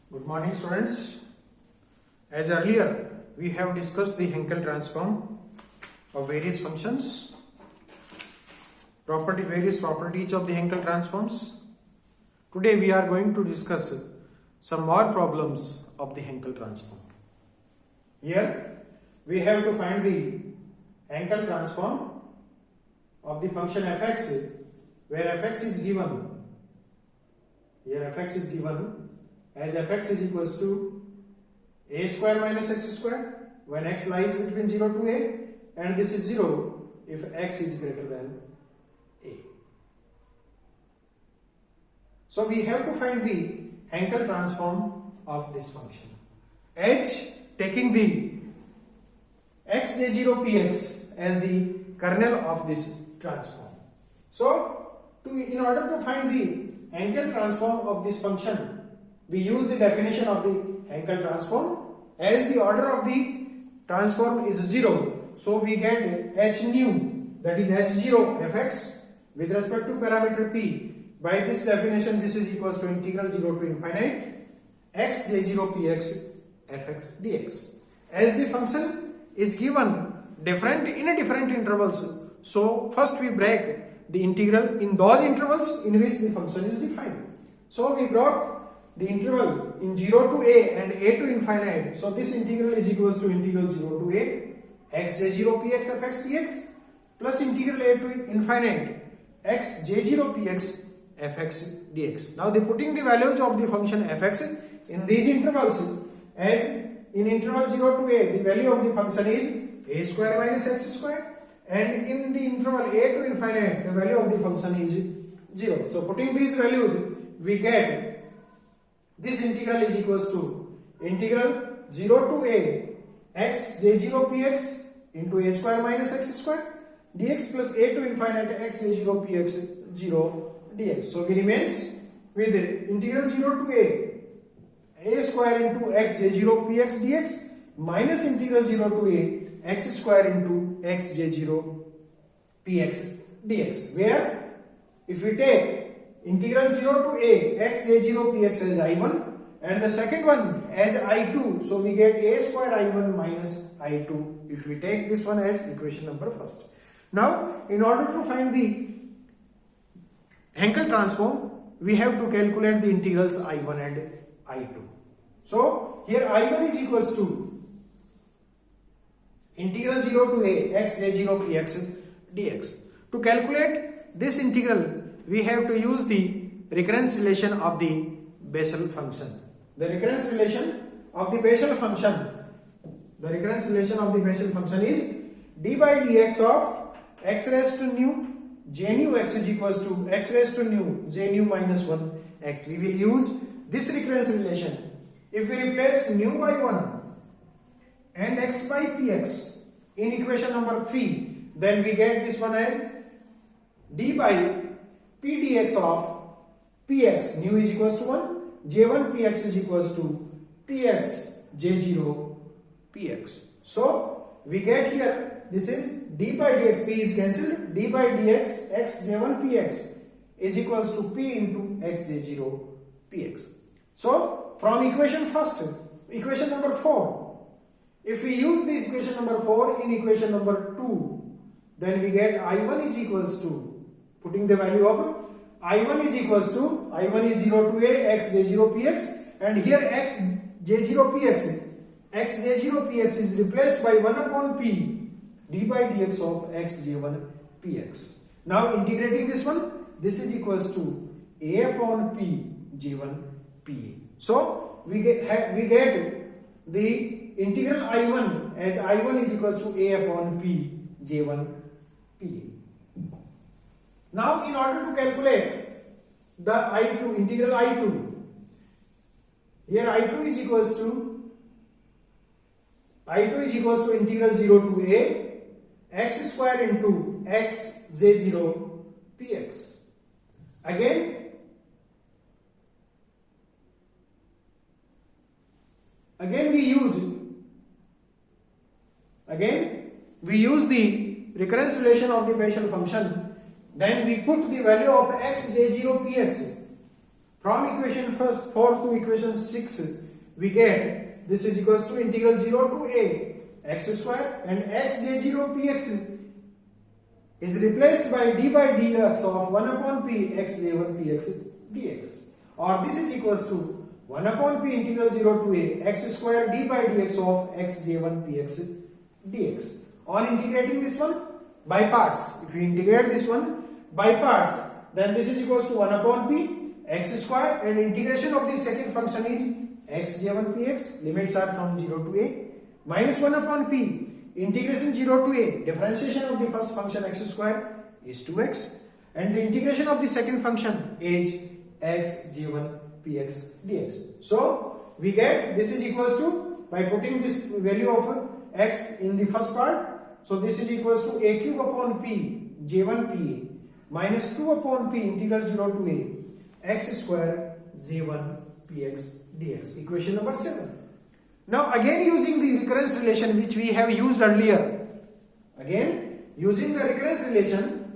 Good morning, students. As earlier, we have discussed the Hankel transform of various functions, various properties of the Hankel transforms. Today, we are going to discuss some more problems of the Hankel transform. Here, we have to find the Hankel transform of the function fx, where fx is given. Here, fx is given as fx is equals to a square minus x square when x lies between 0 to a, and this is 0 if x is greater than a. So we have to find the Hankel transform of this function. H taking the xj0px as the kernel of this transform. So in order to find the Hankel transform of this function, we use the definition of the Hankel transform. As the order of the transform is 0, so we get h nu, that is h0 fx with respect to parameter p. By this definition, this is equals to integral 0 to infinite x j0 px fx dx. As the function is given in different intervals, so first we break the integral in those intervals in which the function is defined. So we brought the interval in 0 to a and a to infinite. So this integral is equals to integral 0 to a x j0 px fx dx plus integral a to infinite x j0 px fx dx. Now putting the values of the function fx in these intervals, as in interval 0 to a the value of the function is a square minus x square, and in the interval a to infinite the value of the function is 0. So putting these values, we get this integral is equals to integral 0 to a x j0 px into a square minus x square dx plus a to infinite x j0 px 0 dx. So we remains with integral 0 to a square into x j0 px dx minus integral 0 to a x square into x j0 px dx, where if we take integral 0 to a x j0 px as I1 and the second one as I2, so we get a square I1 minus I2 if we take this one as equation number first. Now in order to find the Hankel transform, we have to calculate the integrals I1 and I2. So here I1 is equals to integral 0 to a x j0 px dx. To calculate this integral, we have to use the recurrence relation of the Bessel function. The recurrence relation of the Bessel function, is d by dx of x raised to nu j nu x is equals to x raised to nu j nu minus 1 x. We will use this recurrence relation. If we replace nu by 1 and x by px in equation number 3, then we get this one as d by p dx of px nu is equals to 1, j1 px is equals to px j0 px. So we get here, this is d by dx, p is cancelled, d by dx x j1 px is equals to p into x j0 px. So from equation number 4, if we use this equation number 4 in equation number 2, then we get I1 is equals to, putting the value of I1 is equals to, I1 is 0 to a x j0 px, and here x j0 px is replaced by 1 upon p d by dx of x j1 px. Now integrating this one, this is equals to a upon p j1 pa. So we get the integral I1 as I1 is equals to a upon p j1 pa. Now in order to calculate the I2, integral I2, here I2 is equals to integral 0 to a x square into x j0 px. Again we use the recurrence relation of the Bessel function. Then we put the value of x j0 px From equation first 4 to equation 6, we get this is equals to integral 0 to a x square, and xj0 px is replaced by dx of 1 upon p xj1 px dx, or this is equals to 1 upon p integral 0 to a x square d by dx of xj1 px dx. On integrating this one by parts, if you integrate this one by parts, then this is equals to 1 upon p x square, and integration of the second function is xj1 px, limits are from 0 to a, minus 1 upon p integration 0 to a, differentiation of the first function x square is 2x, and the integration of the second function is xj1 px dx. So we get this is equals to, by putting this value of x in the first part, so this is equals to a cube upon p j1 pa minus 2 upon p integral 0 to a x square j1 px dx, equation number 7. Now again using the recurrence relation which we have used earlier, again using the recurrence relation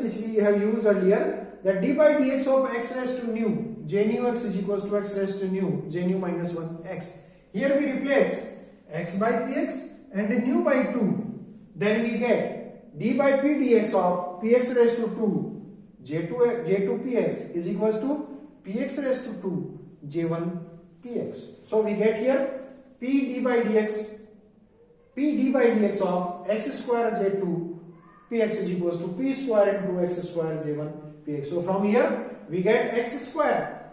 which we have used earlier, that d by dx of x raised to nu j nu x is equals to x raised to nu j nu minus 1 x. Here we replace x by px and nu by 2, then we get d by p dx of px raised to 2 j2 px is equals to px raised to 2 j1 px. So we get here p d by dx of x square j2 px is equals to p square into x square j1 px. So from here we get x square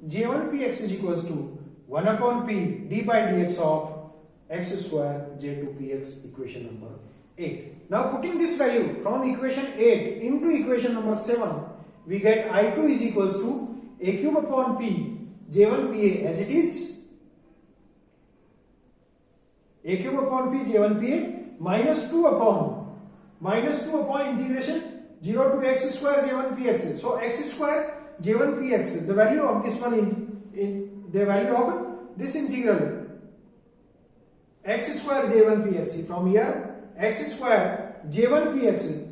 j1 px is equals to 1 upon p d by dx of x square j2 px, equation number 8. Now putting this value from equation 8 into equation number 7, we get I2 is equals to a cube upon p j1 pa as it is, a cube upon p j1 pa minus 2 upon integration 0 to x square j1 px. So x square j1 px, the value of this one in the value of this integral x square j1 px, from here x square j1 px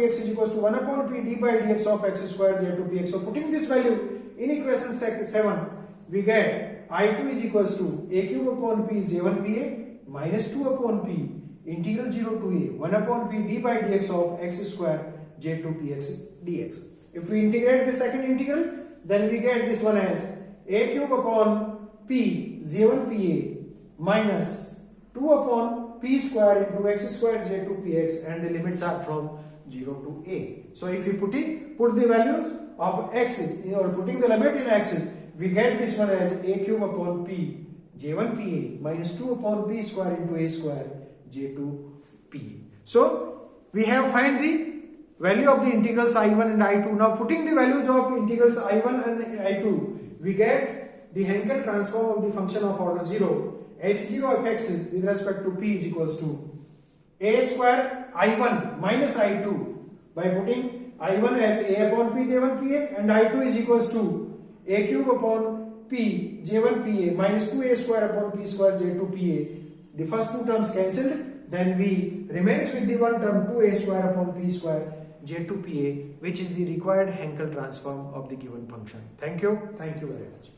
is equals to 1 upon p d by dx of x square j2 px. So putting this value in equation 7, we get I2 is equals to a cube upon p j1 pa minus 2 upon p integral 0 to a 1 upon p d by dx of x square j2 px dx. If we integrate the second integral, then we get this one as a cube upon p j1 pa minus 2 upon p square into x square j2 px, and the limits are from 0 to a. So if we put the values of x or putting the limit in x, we get this one as a cube upon p j1 pa minus 2 upon p square into a square j2 pa. So we have find the value of the integrals I1 and I2. Now putting the values of integrals I1 and I2, we get the Hankel transform of the function of order 0 h0 of x with respect to p is equals to a square I1 minus I2, by putting I1 as a upon p j1 pa and I2 is equals to a cube upon p j1 pa minus 2a square upon p square j2 pa. The first two terms cancelled, then we remains with the one term 2a square upon p square j2 pa, which is the required Hankel transform of the given function. Thank you very much.